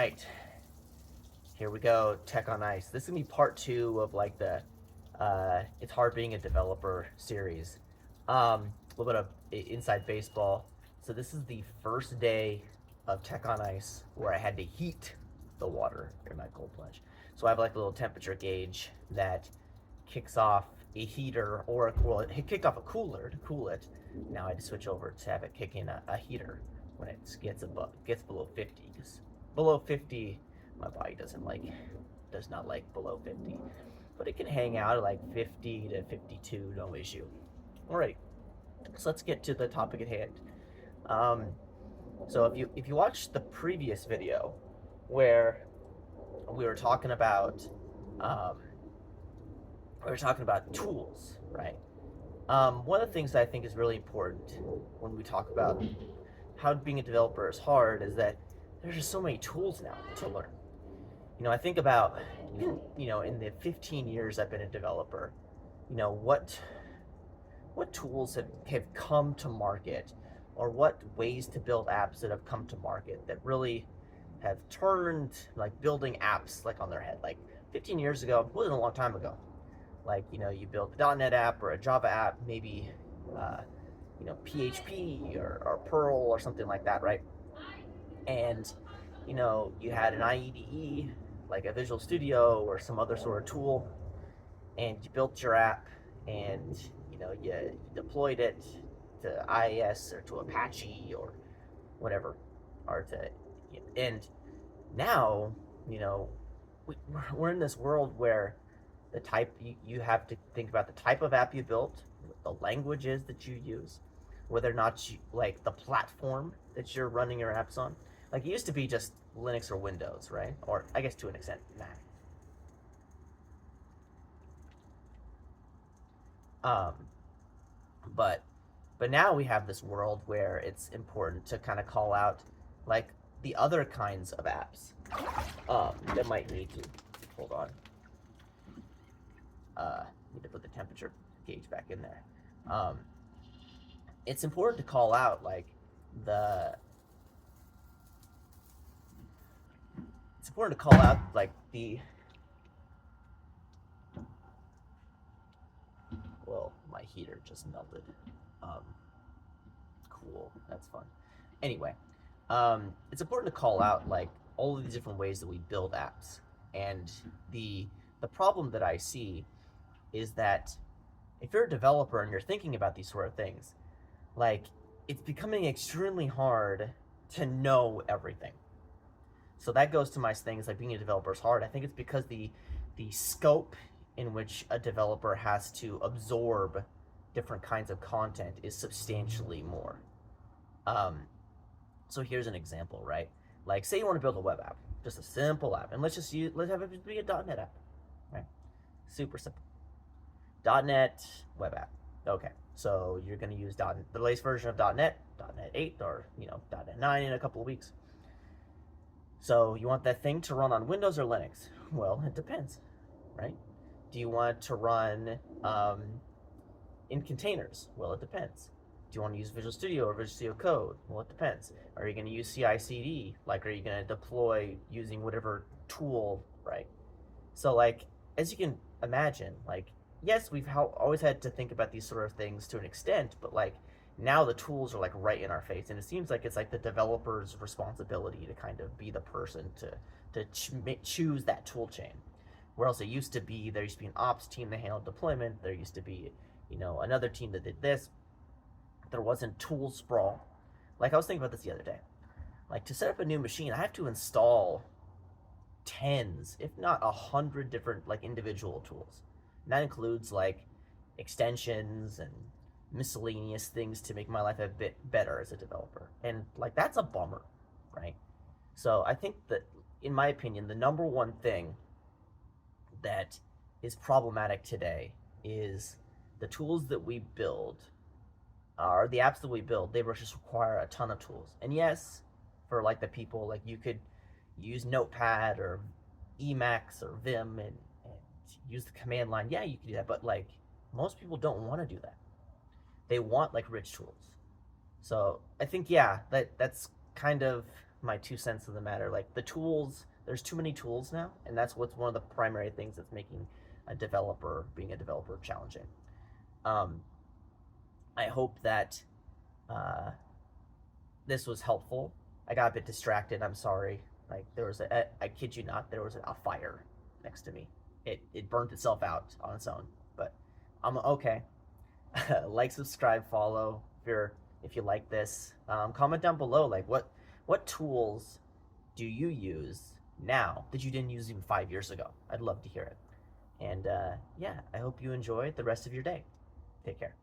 right, here we go. Tech on Ice. This is gonna be part two of like the "It's Hard Being a Developer" series. A little bit of inside baseball. So this is the first day of Tech on Ice where I had to heat the water in my cold plunge. So I have like a little temperature gauge that kicks off a heater, or it kicked off a cooler to cool it. Now I had to switch over to have it kick in a heater when it gets below 50, because below 50 my body does not like below 50, but it can hang out at like 50 to 52, no issue. All right, so let's get to the topic at hand. Um, so if you watch the previous video where we were talking about um, tools, right? One of the things that I think is really important when we talk about how being a developer is hard is that there's just so many tools now to learn. I think about, in the 15 years I've been a developer, what tools have come to market, or what ways to build apps that have come to market that really have turned like building apps like on their head. Like 15 years ago wasn't a long time ago. Like, you build a .NET app or a Java app, maybe PHP or Perl or something like that, right? And you had an IEDE, like a Visual Studio or some other sort of tool, and you built your app, and you deployed it to IIS or to Apache or whatever, and now we're in this world where you have to think about the type of app you built, the languages that you use, whether or not like the platform that you're running your apps on. Like, it used to be just Linux or Windows, right? Or I guess to an extent Mac. Um, but but now we have this world where it's important to kind of call out like the other kinds of apps that might need to hold on. Need to put the temperature gauge back in there. It's important to call out like the it's important to call out like the well, my heater just melted. Cool, that's fun. Anyway, it's important to call out like all of these different ways that we build apps, and the problem that I see is that if you're a developer and you're thinking about these sort of things, like, it's becoming extremely hard to know everything. So that goes to my things like being a developer is hard. I think it's because the scope in which a developer has to absorb different kinds of content is substantially more. Um, so here's an example, right? Like, say you want to build a web app, just a simple app, and let's have it be a .NET app, right? Super simple. .NET web app. Okay, so you're going to use the latest version of .NET, .NET 8, or .NET 9 in a couple of weeks. So you want that thing to run on Windows or Linux? Well, it depends, right? Do you want to run in containers? Well, it depends. Do you want to use Visual Studio or Visual Studio Code? Well, it depends. Are you going to use CI/CD? Like, are you going to deploy using whatever tool, right? So, like, as you can imagine, like, yes, we've always had to think about these sort of things to an extent, but like, now the tools are like right in our face, and it seems like it's like the developer's responsibility to kind of be the person to choose that tool chain. Whereas there used to be an ops team that handled deployment. There used to be another team that did this. There wasn't tool sprawl. Like, I was thinking about this the other day. Like, to set up a new machine, I have to install tens, if not 100 different like individual tools. And that includes like extensions and miscellaneous things to make my life a bit better as a developer. And like, that's a bummer, right? So I think that, in my opinion, the number one thing that is problematic today is the tools that we build, or the apps that we build, they just require a ton of tools. And yes, for like the people, like, you could use Notepad or Emacs or Vim and use the command line. Yeah, you can do that, but like, most people don't want to do that. They want like rich tools. So I think, yeah, that's kind of my 2 cents of the matter. Like the tools, there's too many tools now, and that's what's one of the primary things that's making being a developer challenging. Um, I hope that uh, this was helpful. I got a bit distracted. I'm sorry. Like there was I kid you not, there was a fire next to me. It burnt itself out on its own, but I'm okay. Like, subscribe, follow if you like this. Comment down below like what tools do you use now that you didn't use even 5 years ago? I'd love to hear it. And yeah, I hope you enjoy the rest of your day. Take care.